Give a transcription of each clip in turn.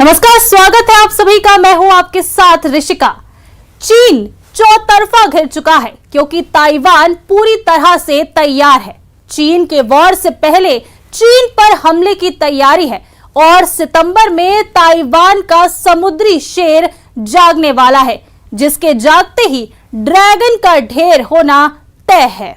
नमस्कार, स्वागत है आप सभी का। मैं हूं आपके साथ ऋषिका। चीन चौतरफा घिर चुका है क्योंकि ताइवान पूरी तरह से तैयार है। चीन के वॉर से पहले चीन पर हमले की तैयारी है और सितंबर में ताइवान का समुद्री शेर जागने वाला है, जिसके जागते ही ड्रैगन का ढेर होना तय है।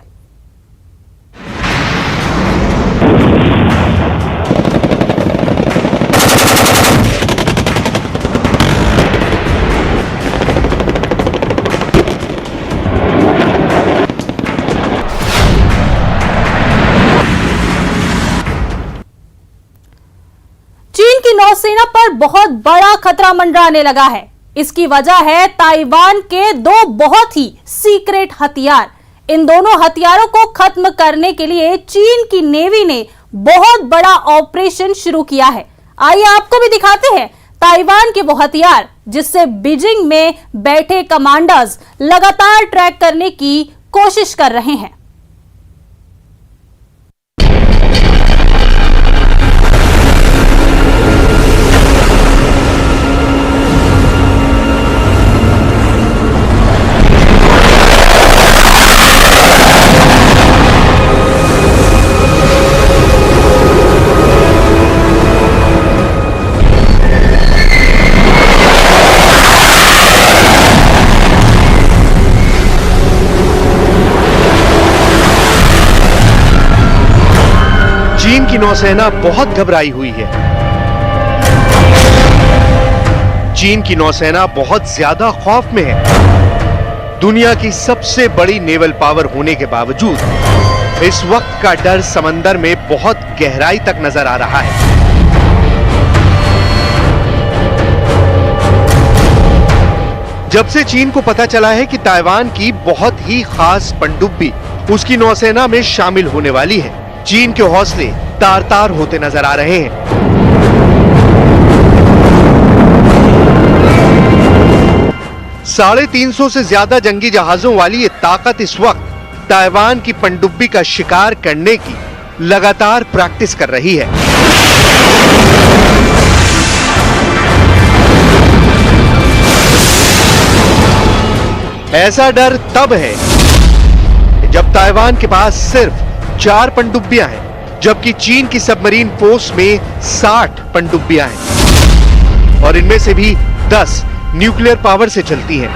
चीन की नौसेना पर बहुत बड़ा खतरा मंडराने लगा है। इसकी वजह है ताइवान के दो बहुत ही सीक्रेट हथियार। इन दोनों हथियारों को खत्म करने के लिए चीन की नेवी ने बहुत बड़ा ऑपरेशन शुरू किया है। आइए आपको भी दिखाते हैं ताइवान के वो हथियार जिससे बीजिंग में बैठे कमांडर्स लगातार ट्रैक करने की कोशिश कर रहे हैं। चीन की नौसेना बहुत घबराई हुई है। चीन की नौसेना बहुत ज्यादा खौफ में है। दुनिया की सबसे बड़ी नेवल पावर होने के बावजूद इस वक्त का डर समंदर में बहुत गहराई तक नजर आ रहा है। जब से चीन को पता चला है कि ताइवान की बहुत ही खास पनडुब्बी उसकी नौसेना में शामिल होने वाली है, चीन के हौसले तार तार होते नजर आ रहे हैं। साढ़े 300 से ज्यादा जंगी जहाजों वाली ये ताकत इस वक्त ताइवान की पनडुब्बी का शिकार करने की लगातार प्रैक्टिस कर रही है। ऐसा डर तब है जब ताइवान के पास सिर्फ 4 पनडुब्बियां हैं, जबकि चीन की सबमरीन फोर्स में 60 पनडुब्बियां हैं और इनमें से भी 10 न्यूक्लियर पावर से चलती हैं।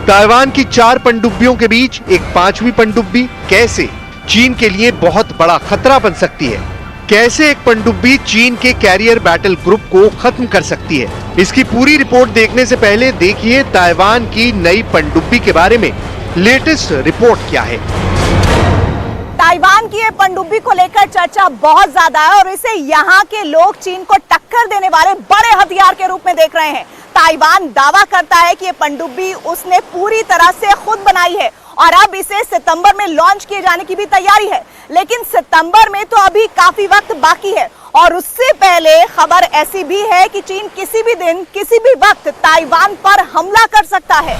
ताइवान की 4 पनडुब्बियों के बीच एक 5वीं पनडुब्बी कैसे चीन के लिए बहुत बड़ा खतरा बन सकती है? कैसे एक पनडुब्बी चीन के कैरियर बैटल ग्रुप को खत्म कर सकती है? इसकी पूरी रिपोर्ट देखने से पहले देखिए ताइवान की नई पनडुब्बी के बारे में लेटेस्ट रिपोर्ट क्या है। ताइवान की ये पनडुब्बी को लेकर चर्चा बहुत ज्यादा है और इसे यहाँ के लोग चीन को टक्कर देने वाले बड़े हथियार के रूप में देख रहे हैं। ताइवान दावा करता है कि ये पनडुब्बी उसने पूरी तरह से खुद बनाई है और अब इसे सितंबर में लॉन्च किए जाने की भी तैयारी है। लेकिन सितंबर में तो अभी काफी वक्त बाकी है और उससे पहले खबर ऐसी भी है कि चीन किसी भी दिन किसी भी वक्त ताइवान पर हमला कर सकता है।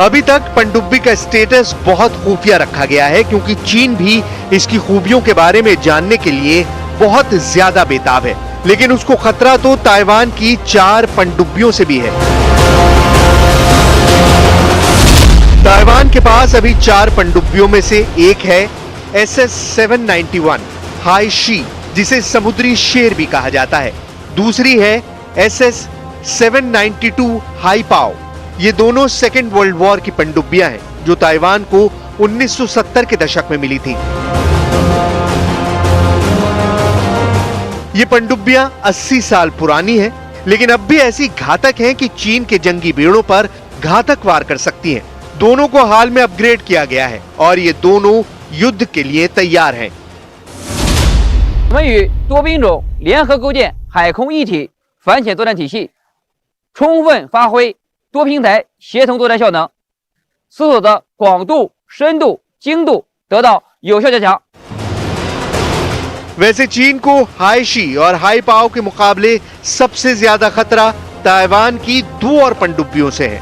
अभी तक पनडुब्बी का स्टेटस बहुत खुफिया रखा गया है क्योंकि चीन भी इसकी खूबियों के बारे में जानने के लिए बहुत ज्यादा बेताब है। लेकिन उसको खतरा तो ताइवान की 4 पनडुब्बियों से भी है। ताइवान के पास अभी 4 पनडुब्बियों में से एक है SS-791 हाई शी, जिसे समुद्री शेर भी कहा जाता है। दूसरी है SS-792 हाई पाओ। ये दोनों सेकेंड वर्ल्ड वॉर की पनडुब्बियां हैं जो ताइवान को 1970 के दशक में मिली थी। ये पनडुब्बियां 80 साल पुरानी हैं, लेकिन अब भी ऐसी घातक हैं कि चीन के जंगी बेड़ों पर घातक वार कर सकती हैं। दोनों को हाल में अपग्रेड किया गया है और ये दोनों युद्ध के लिए तैयार हैं। 我们与多兵种联合构建海空一体反潜作战体系，充分发挥多平台协同作战效能，使所的广度、深度、精度得到有效加强。 वैसे चीन को हाई शी और हाई पाओ के मुकाबले सबसे ज्यादा खतरा ताइवान की 2 और पनडुब्बियों से है।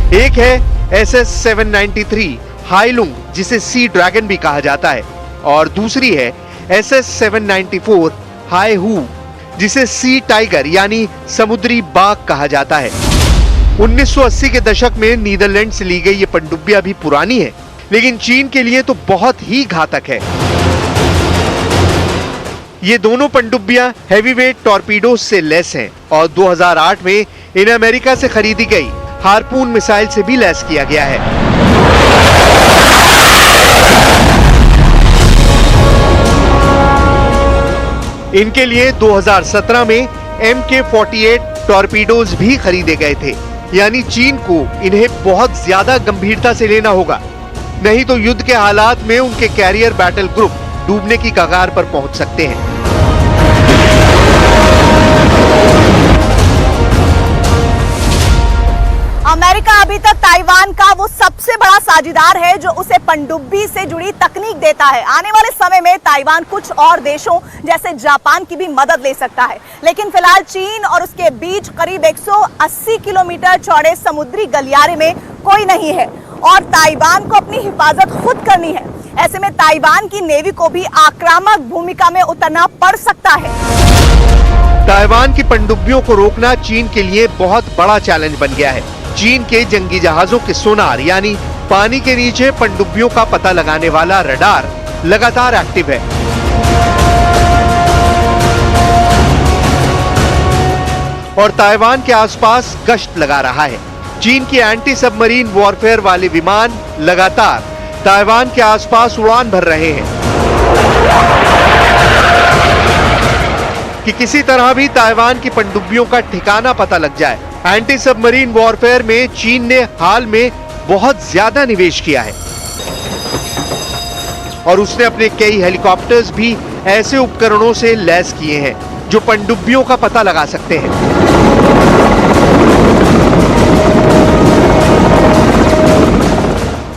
एक है SS-793 हाईलुंग, जिसे सी ड्रैगन भी कहा जाता है, और दूसरी है SS-794 हाईहू, जिसे सी टाइगर यानी समुद्री बाघ कहा जाता है। 1980 के दशक में नीदरलैंड से ली गई ये पनडुब्बियां भी पुरानी है, लेकिन चीन के लिए तो बहुत ही घातक है। ये दोनों पनडुब्बियां हैवीवेट टॉर्पीडोज से लैस हैं और 2008 में इन्हें अमेरिका से खरीदी गई हार्पून मिसाइल से भी लैस किया गया है। इनके लिए 2017 में MK-48 टॉर्पीडोज भी खरीदे गए थे, यानी चीन को इन्हें बहुत ज्यादा गंभीरता से लेना होगा, नहीं तो युद्ध के हालात में उनके कैरियर बैटल ग्रुप डूबने की कगार पर पहुंच सकते हैं। अमेरिका अभी तक ताइवान का वो सबसे बड़ा साझीदार है जो उसे पनडुब्बी से जुड़ी तकनीक देता है। आने वाले समय में ताइवान कुछ और देशों जैसे जापान की भी मदद ले सकता है, लेकिन फिलहाल चीन और उसके बीच करीब 180 किलोमीटर चौड़े समुद्री गलियारे में कोई नहीं है और ताइवान को अपनी हिफाजत खुद करनी है। ऐसे में ताइवान की नेवी को भी आक्रामक भूमिका में उतरना पड़ सकता है। ताइवान की पनडुब्बियों को रोकना चीन के लिए बहुत बड़ा चैलेंज बन गया है। चीन के जंगी जहाजों के सोनार यानी पानी के नीचे पनडुब्बियों का पता लगाने वाला रडार लगातार एक्टिव है। और ताइवान के आसपास गश्त लगा रहा है। चीन की एंटी सबमरीन वॉरफेयर वाले विमान लगातार ताइवान के आसपास उड़ान भर रहे हैं कि किसी तरह भी ताइवान की पनडुब्बियों का ठिकाना पता लग जाए। एंटी सबमरीन वॉरफेयर में चीन ने हाल में बहुत ज्यादा निवेश किया है और उसने अपने कई हेलीकॉप्टर्स भी ऐसे उपकरणों से लैस किए हैं जो पनडुब्बियों का पता लगा सकते हैं।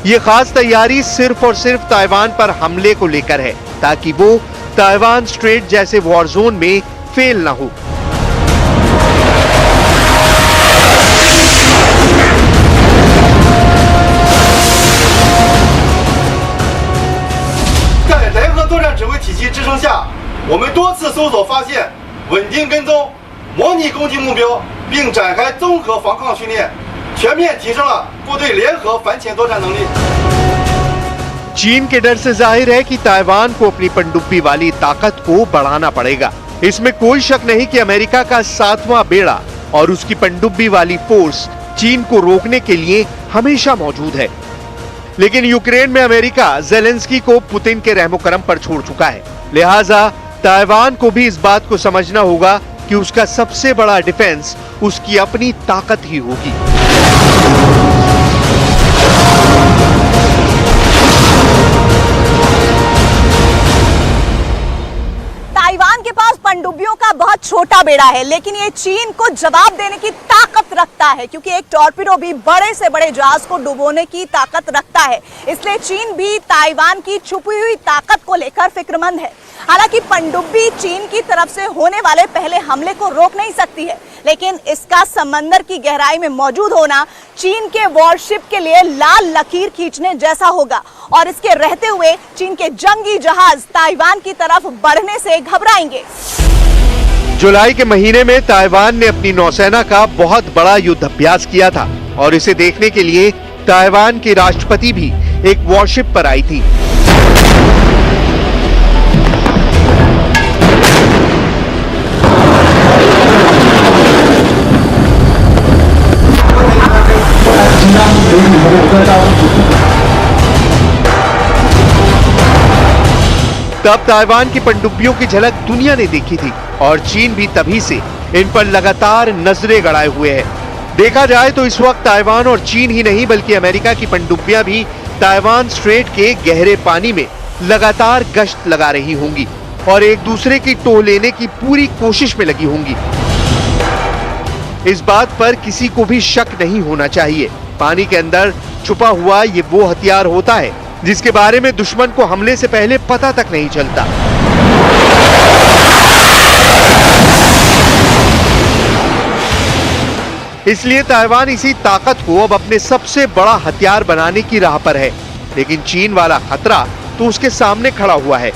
ये खास तैयारी सिर्फ और सिर्फ ताइवान पर हमले को लेकर है ताकि वो ताइवान स्ट्रेट जैसे वॉर जोन में फेल ना हो।我们多次搜索发现，稳定跟踪，模拟攻击目标，并展开综合防抗训练，全面提升了部队联合反潜作战能力。 चीन के डर से जाहिर है कि ताइवान को अपनी पनडुब्बी वाली ताकत को बढ़ाना पड़ेगा। इसमें कोई शक नहीं कि अमेरिका का 7वां बेड़ा और उसकी पनडुब्बी वाली फोर्स चीन को रोकने के लिए हमेशा मौजूद है। लेकिन यूक्रेन में अमेरिका ज़ेलेंस्की को पुतिन के रहमो-करम पर छोड़ चुका है। लिहाजा ताइवान को भी इस बात को समझना होगा कि उसका सबसे बड़ा डिफेंस उसकी अपनी ताकत ही होगी। ताइवान के पास पनडुब्बियों का बहुत छोटा बेड़ा है, लेकिन ये चीन को जवाब देने की ताकत रखता है क्योंकि एक टॉर्पीडो भी बड़े से बड़े जहाज को डुबोने की ताकत रखता है। इसलिए चीन भी ताइवान की छुपी हुई ताकत को लेकर फिक्रमंद है। हालांकि पनडुब्बी चीन की तरफ से होने वाले पहले हमले को रोक नहीं सकती है, लेकिन इसका समंदर की गहराई में मौजूद होना चीन के वॉरशिप के लिए लाल लकीर खींचने जैसा होगा और इसके रहते हुए चीन के जंगी जहाज ताइवान की तरफ बढ़ने से घबराएंगे। जुलाई के महीने में ताइवान ने अपनी नौसेना का बहुत बड़ा युद्ध अभ्यास किया था और इसे देखने के लिए ताइवान के राष्ट्रपति भी एक वॉरशिप पर आई थी। तब ताइवान की पनडुब्बियों की झलक दुनिया ने देखी थी और चीन भी तभी से इन पर लगातार नजरें गड़ाए हुए है। देखा जाए तो इस वक्त ताइवान और चीन ही नहीं बल्कि अमेरिका की पनडुब्बियां भी ताइवान स्ट्रेट के गहरे पानी में लगातार गश्त लगा रही होंगी और एक दूसरे की टो लेने की पूरी कोशिश में लगी होंगी। इस बात पर किसी को भी शक नहीं होना चाहिए। पानी के अंदर छुपा हुआ ये वो हथियार होता है जिसके बारे में दुश्मन को हमले से पहले पता तक नहीं चलता। इसलिए ताइवान इसी ताकत को अब अपने सबसे बड़ा हथियार बनाने की राह पर है। लेकिन चीन वाला खतरा तो उसके सामने खड़ा हुआ है।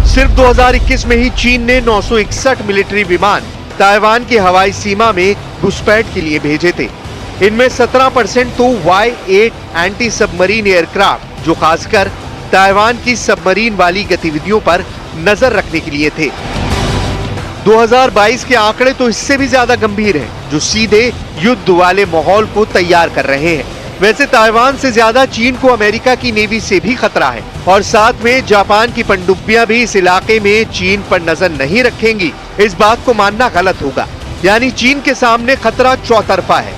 सिर्फ 2021 में ही चीन ने 961 मिलिट्री विमान ताइवान की हवाई सीमा में घुसपैठ के लिए भेजे थे। इनमें 17% तो Y-8 एंटी सबमरीन एयरक्राफ्ट, जो खासकर ताइवान की सबमरीन वाली गतिविधियों पर नजर रखने के लिए थे। 2022 के आंकड़े तो इससे भी ज्यादा गंभीर हैं, जो सीधे युद्ध वाले माहौल को तैयार कर रहे हैं। वैसे ताइवान से ज्यादा चीन को अमेरिका की नेवी से भी खतरा है और साथ में जापान की पनडुब्बियां भी इस इलाके में चीन पर नजर नहीं रखेंगी। इस बात को मानना गलत होगा। यानी चीन के सामने खतरा चौतरफा है।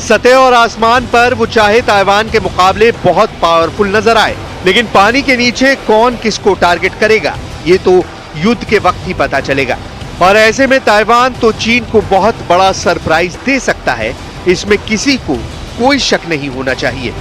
सतह और आसमान पर वो चाहे ताइवान के मुकाबले बहुत पावरफुल नजर आए, लेकिन पानी के नीचे कौन किसको टारगेट करेगा, ये तो युद्ध के वक्त ही पता चलेगा। और ऐसे में ताइवान तो चीन को बहुत बड़ा सरप्राइज दे सकता है, इसमें किसी को कोई शक नहीं होना चाहिए।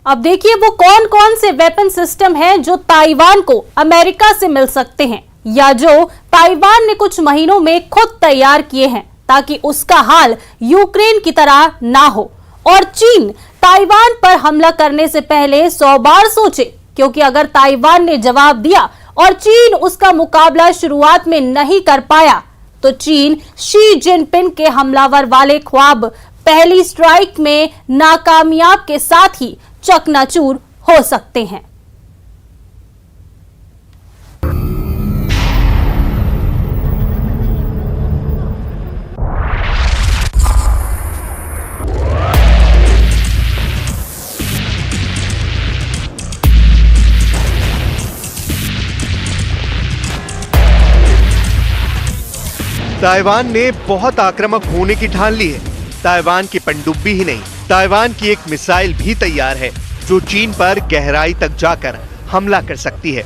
अब देखिए वो कौन कौन से वेपन सिस्टम हैं जो ताइवान को अमेरिका से मिल सकते हैं, या जो ताइवान ने कुछ महीनों में खुद तैयार किए हैं ताकि उसका हाल यूक्रेन की तरह ना हो और चीन ताइवान पर हमला करने से पहले 100 बार सोचे, क्योंकि अगर ताइवान ने जवाब दिया और चीन उसका मुकाबला शुरुआत में नहीं कर पाया तो चीन शी जिनपिंग के हमलावर वाले ख्वाब पहली स्ट्राइक में नाकामयाब के साथ ही चकनाचूर हो सकते हैं। ताइवान ने बहुत आक्रामक होने की ठान ली है। ताइवान की पनडुब्बी ही नहीं, ताइवान की एक मिसाइल भी तैयार है जो चीन पर गहराई तक जाकर हमला कर सकती है।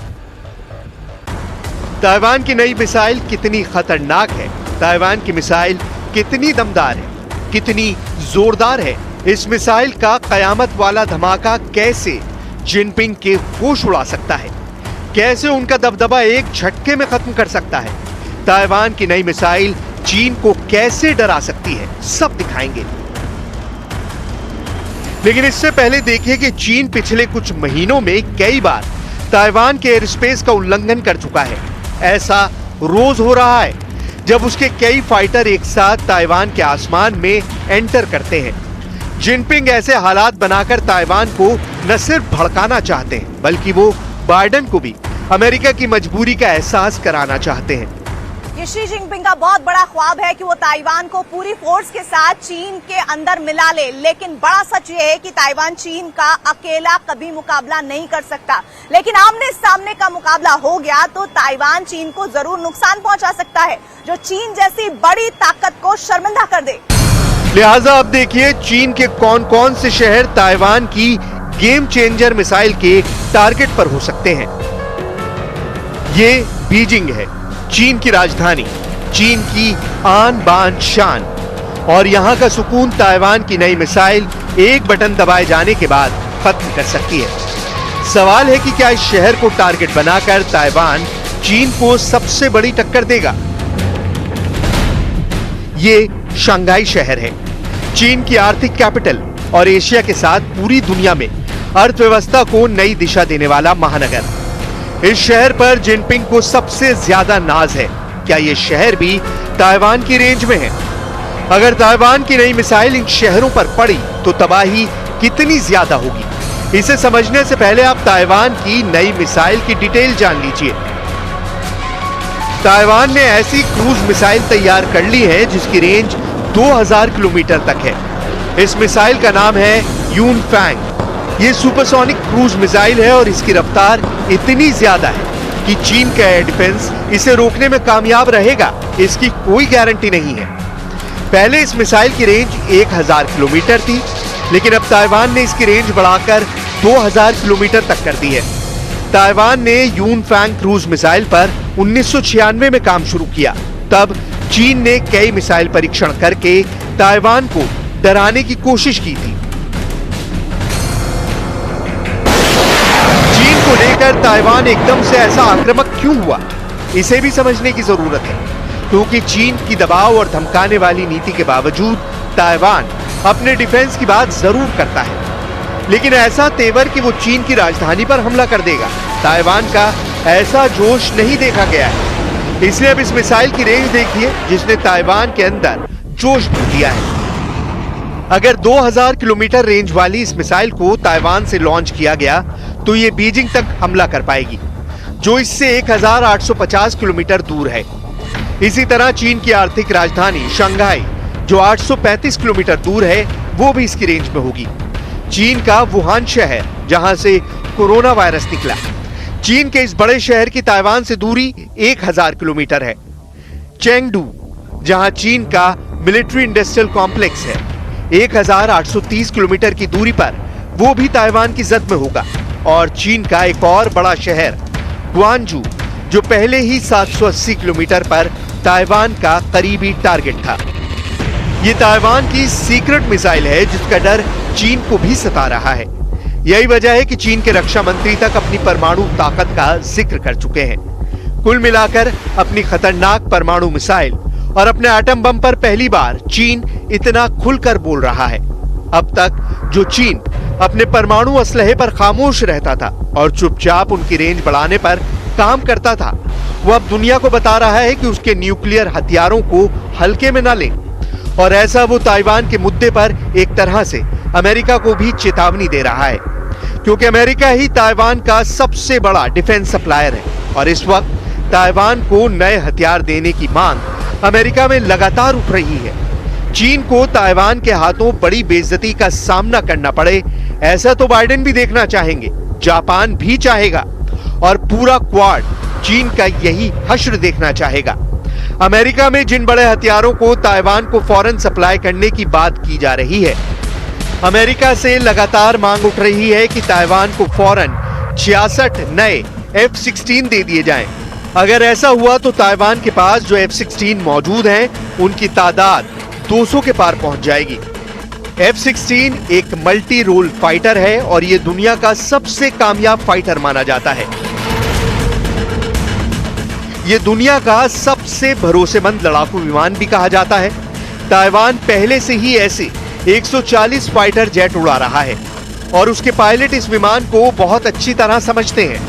ताइवान की नई मिसाइल कितनी खतरनाक है, ताइवान की मिसाइल कितनी दमदार है, कितनी जोरदार है, इस मिसाइल का कयामत वाला धमाका कैसे जिनपिंग के होश उड़ा सकता है, कैसे उनका दबदबा एक झटके में खत्म कर सकता है, ताइवान की नई मिसाइल चीन को कैसे डरा सकती है, सब दिखाएंगे। लेकिन इससे पहले देखिए कि चीन पिछले कुछ महीनों में कई बार ताइवान के एयर स्पेस का उल्लंघन कर चुका है। ऐसा रोज हो रहा है जब उसके कई फाइटर एक साथ ताइवान के आसमान में एंटर करते हैं। जिनपिंग ऐसे हालात बनाकर ताइवान को न सिर्फ भड़काना चाहते हैं, बल्कि वो बाइडेन को भी अमेरिका की मजबूरी का एहसास कराना चाहते हैं। ये शी जिनपिंग का बहुत बड़ा ख्वाब है कि वो ताइवान को पूरी फोर्स के साथ चीन के अंदर मिला ले, लेकिन बड़ा सच ये है कि ताइवान चीन का अकेला कभी मुकाबला नहीं कर सकता। लेकिन आमने सामने का मुकाबला हो गया तो ताइवान चीन को जरूर नुकसान पहुंचा सकता है, जो चीन जैसी बड़ी ताकत को शर्मिंदा कर दे। लिहाजा अब देखिए चीन के कौन कौन से शहर ताइवान की गेम चेंजर मिसाइल के टारगेट पर हो सकते हैं। ये बीजिंग है, चीन की राजधानी, चीन की आन बान शान, और यहाँ का सुकून ताइवान की नई मिसाइल एक बटन दबाए जाने के बाद खत्म कर सकती है। सवाल है कि क्या इस शहर को टारगेट बनाकर ताइवान चीन को सबसे बड़ी टक्कर देगा। ये शंघाई शहर है, चीन की आर्थिक कैपिटल और एशिया के साथ पूरी दुनिया में अर्थव्यवस्था को नई दिशा देने वाला महानगर। इस शहर पर जिनपिंग को सबसे ज्यादा नाज है। क्या ये शहर भी ताइवान की रेंज में है? अगर ताइवान की नई मिसाइल इन शहरों पर पड़ी तो तबाही कितनी ज्यादा होगी। इसे समझने से पहले आप ताइवान की नई मिसाइल की डिटेल जान लीजिए। ताइवान ने ऐसी क्रूज मिसाइल तैयार कर ली है जिसकी रेंज 2000 किलोमीटर तक है। इस मिसाइल का नाम है यूनफैंग। ये सुपरसोनिक क्रूज मिसाइल है और इसकी रफ्तार इतनी ज्यादा है कि चीन का एयर डिफेंस इसे रोकने में कामयाब रहेगा, इसकी कोई गारंटी नहीं है। पहले इस मिसाइल की रेंज 1000 किलोमीटर थी, लेकिन अब ताइवान ने इसकी रेंज बढ़ाकर 2000 किलोमीटर तक कर दी है। ताइवान ने यूनफैंग क्रूज मिसाइल पर 1996 में काम शुरू किया। तब चीन ने कई मिसाइल परीक्षण करके ताइवान को डराने की कोशिश की थी। को लेकर ताइवान एकदम से ऐसा आक्रामक क्यों हुआ, इसे भी समझने की जरूरत है। क्योंकि चीन की दबाव और धमकाने वाली नीति के बावजूद ताइवान अपने डिफेंस की बात जरूर करता है, लेकिन ऐसा तेवर कि वो चीन की राजधानी पर हमला कर देगा, ताइवान का ऐसा जोश नहीं देखा गया है। इसलिए अब इस मिसाइल की रेंज देखिए जिसने ताइवान के अंदर जोश भर दिया है। अगर 2000 किलोमीटर रेंज वाली इस मिसाइल को ताइवान से लॉन्च किया गया तो ये बीजिंग तक हमला कर पाएगी, जो इससे 1850 किलोमीटर दूर है। इसी तरह चीन की आर्थिक राजधानी शंघाई, जो 835 किलोमीटर दूर है, वो भी इसकी रेंज में होगी। चीन का वुहान शहर, जहां से कोरोना वायरस निकला, चीन के इस बड़े शहर की ताइवान से दूरी 1000 किलोमीटर है। चेंगडू, जहां चीन का मिलिट्री इंडस्ट्रियल कॉम्प्लेक्स है, 1830 किलोमीटर की दूरी पर वो भी ताइवान की जद में होगा। और चीन का एक और बड़ा शहर ग्वांजू, जो पहले ही 780 किलोमीटर पर ताइवान का करीबी टारगेट था। ये ताइवान की सीक्रेट मिसाइल है जिसका डर चीन को भी सता रहा है। यही वजह है कि चीन के रक्षा मंत्री तक अपनी परमाणु ताकत का जिक्र कर चुके हैं। कुल मिलाकर अपनी खतरनाक परमाणु मिसाइल और अपने एटम बम पर पहली बार चीन इतना खुलकर बोल रहा है। अब तक जो चीन अपने परमाणु असलहे पर खामोश रहता था और चुपचाप उनकी रेंज बढ़ाने पर काम करता था, वो अब दुनिया को बता रहा है कि उसके न्यूक्लियर हथियारों को हल्के में न लें। और ऐसा वो ताइवान के मुद्दे पर एक तरह से अमेरिका को भी चेतावनी दे रहा है, क्योंकि अमेरिका ही ताइवान का सबसे बड़ा डिफेंस सप्लायर है। और इस वक्त ताइवान को नए हथियार देने की मांग अमेरिका में लगातार उठ रही है। चीन को ताइवान के हाथों बड़ी बेइज्जती का सामना करना पड़े, ऐसा तो बाइडेन भी देखना चाहेंगे, जापान भी चाहेगा और पूरा क्वाड चीन का यही हश्र देखना चाहेगा। अमेरिका में जिन बड़े हथियारों को ताइवान को फौरन सप्लाई करने की बात की जा रही है, अमेरिका से लगातार मांग उठ रही है कि ताइवान को फौरन 66 नए F-16 दे दिए जाएं। अगर ऐसा हुआ तो ताइवान के पास जो F-16 मौजूद हैं, उनकी तादाद 200 के पार पहुंच जाएगी। F-16 एक मल्टी रोल फाइटर है और ये दुनिया का सबसे कामयाब फाइटर माना जाता है। ये दुनिया का सबसे भरोसेमंद लड़ाकू विमान भी कहा जाता है। ताइवान पहले से ही ऐसे 140 फाइटर जेट उड़ा रहा है और उसके पायलट इस विमान को बहुत अच्छी तरह समझते हैं।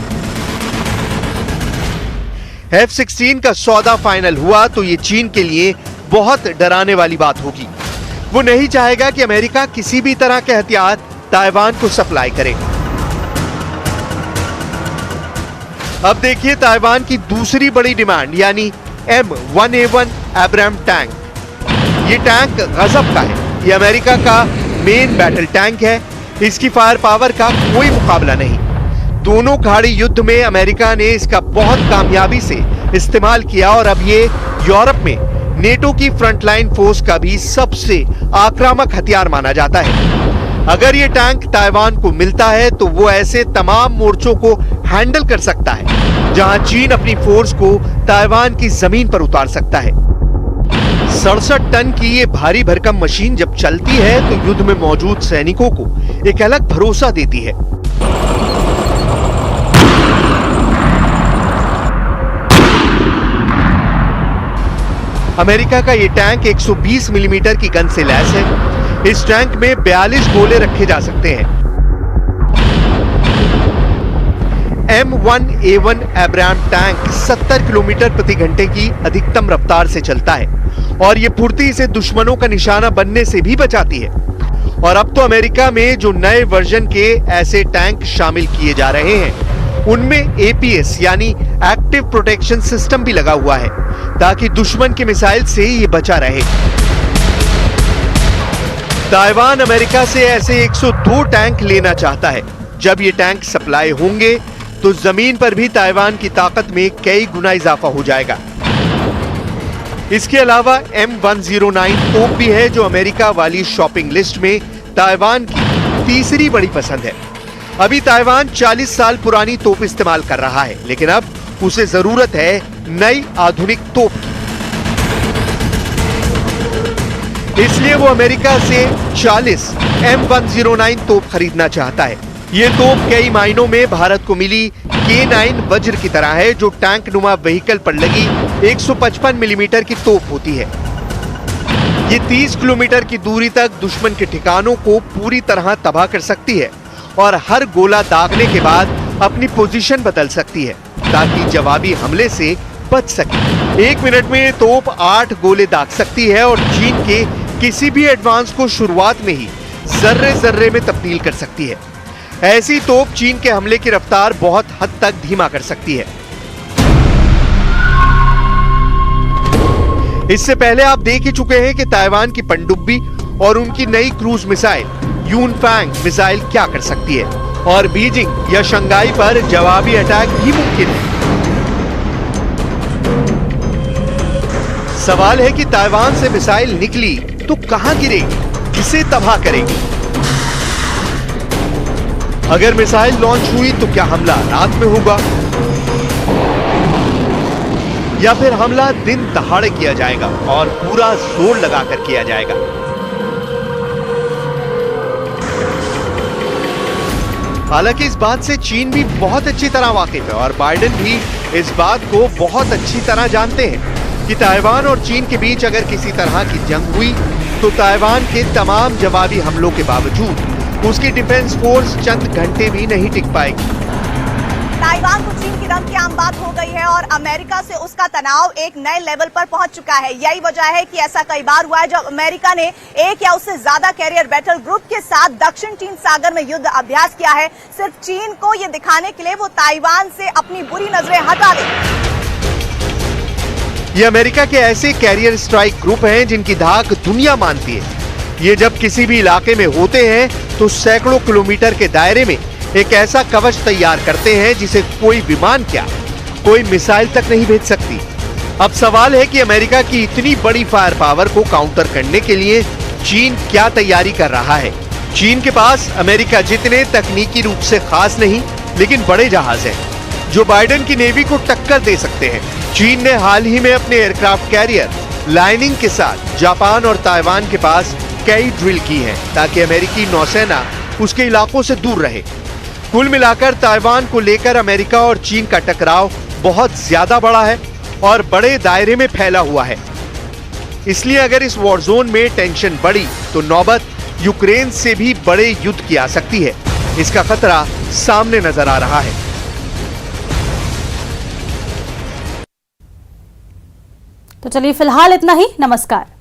F-16 का सौदा फाइनल हुआ तो ये चीन के लिए बहुत डराने वाली बात होगी। वो नहीं चाहेगा कि अमेरिका किसी भी तरह के हथियार ताइवान को सप्लाई करे। अब देखिए ताइवान की दूसरी बड़ी डिमांड, यानी M1A1 एब्राम टैंक। ये टैंक गजब का है। ये अमेरिका का मेन बैटल टैंक है। इसकी फायर पावर का कोई मुकाबला नहीं। दोनों खाड़ी युद्ध में अमेरिका ने इसका बहुत कामयाबी से इस्तेमाल किया और अब ये यूरोप में नेटो की फ्रंटलाइन फोर्स का भी सबसे आक्रामक हथियार माना जाता है। अगर ये टैंक ताइवान को मिलता है तो वो ऐसे तमाम मोर्चों को हैंडल कर सकता है जहां चीन अपनी फोर्स को ताइवान की जमीन पर उतार सकता है। 67 टन की ये भारी भरकम मशीन जब चलती है तो युद्ध में मौजूद सैनिकों को एक अलग भरोसा देती है। अमेरिका का ये टैंक 120 मिलीमीटर की गन से लैस है। इस टैंक में 42 गोले रखे जा सकते हैं। M1A1 एब्राम टैंक 70 किलोमीटर प्रति घंटे की अधिकतम रफ्तार से चलता है और ये फुर्ती से दुश्मनों का निशाना बनने से भी बचाती है। और अब तो अमेरिका में जो नए वर्जन के ऐसे टैंक शामिल किए जा रहे हैं, उनमें APS यानी एक्टिव प्रोटेक्शन सिस्टम भी लगा हुआ है ताकि दुश्मन की मिसाइल से ये बचा रहे। ताइवान अमेरिका से ऐसे 102 टैंक लेना चाहता है। जब ये टैंक सप्लाई होंगे तो जमीन पर भी ताइवान की ताकत में कई गुना इजाफा हो जाएगा। इसके अलावा M109 तोप भी है जो अमेरिका वाली शॉपिंग लिस्ट में ताइवान की तीसरी बड़ी पसंद है। अभी ताइवान 40 साल पुरानी तोप इस्तेमाल कर रहा है, लेकिन अब उसे जरूरत है नई आधुनिक तोप की। इसलिए वो अमेरिका से 40 M109 तोप खरीदना चाहता है। ये तोप कई मायनों में भारत को मिली K9 वज्र की तरह है, जो टैंक नुमा व्हीकल पर लगी 155 मिलीमीटर की तोप होती है। ये 30 किलोमीटर की दूरी तक दुश्मन के ठिकानों को पूरी तरह तबाह कर सकती है और हर गोला दागने के बाद अपनी पोजीशन बदल सकती है ताकि जवाबी हमले से बच सके। 1 मिनट में ये तोप 8 गोले दाग सकती है और चीन के किसी भी एडवांस को शुरुआत में ही जर्रे जर्रे में तब्दील कर सकती है। ऐसी तोप चीन के हमले की रफ्तार बहुत हद तक धीमा कर सकती है। इससे पहले आप देख ही चुके हैं कि ताइवान की पनडुब्बी और उनकी नई क्रूज मिसाइल यूनफैंग मिसाइल क्या कर सकती है और बीजिंग या शंघाई पर जवाबी अटैक भी मुमकिन है। सवाल है कि ताइवान से मिसाइल निकली तो कहां गिरेगी, किसे तबाह करेगी? अगर मिसाइल लॉन्च हुई तो क्या हमला रात में होगा या फिर हमला दिन दहाड़े किया जाएगा और पूरा जोर लगाकर किया जाएगा? हालांकि इस बात से चीन भी बहुत अच्छी तरह वाकिफ है और बाइडेन भी इस बात को बहुत अच्छी तरह जानते हैं कि ताइवान और चीन के बीच अगर किसी तरह की जंग हुई तो ताइवान के तमाम जवाबी हमलों के बावजूद उसकी डिफेंस फोर्स चंद घंटे भी नहीं टिक पाएगी। ताइवान को चीन की धमकी आम बात हो गई है और अमेरिका से उसका तनाव एक नए लेवल पर पहुंच चुका है। यही वजह है कि ऐसा कई बार हुआ है जब अमेरिका ने एक या उससे ज्यादा कैरियर बैटल ग्रुप के साथ दक्षिण चीन सागर में युद्ध अभ्यास किया है, सिर्फ चीन को ये दिखाने के लिए वो ताइवान से अपनी बुरी नजरें हटा ले। ये अमेरिका के ऐसे कैरियर स्ट्राइक ग्रुप हैं जिनकी धाक दुनिया मानती है। ये जब किसी भी इलाके में होते हैं तो सैकड़ों किलोमीटर के दायरे में एक ऐसा कवच तैयार करते हैं जिसे कोई विमान क्या, कोई मिसाइल तक नहीं भेज सकती। अब सवाल है कि अमेरिका की इतनी बड़ी फायर पावर को काउंटर करने के लिए चीन क्या तैयारी कर रहा है। चीन के पास अमेरिका जितने तकनीकी रूप से खास नहीं लेकिन बड़े जहाज हैं जो बाइडेन की नेवी को टक्कर दे सकते हैं। चीन ने हाल ही में अपने एयरक्राफ्ट कैरियर लाइनिंग के साथ जापान और ताइवान के पास कई ड्रिल की हैं ताकि अमेरिकी नौसेना उसके इलाकों से दूर रहे। कुल मिलाकर ताइवान को लेकर अमेरिका और चीन का टकराव बहुत ज्यादा बड़ा है और बड़े दायरे में फैला हुआ है। इसलिए अगर इस वॉर जोन में टेंशन बढ़ी तो नौबत यूक्रेन से भी बड़े युद्ध की आ सकती है। इसका खतरा सामने नजर आ रहा है। तो चलिए फिलहाल इतना ही। नमस्कार।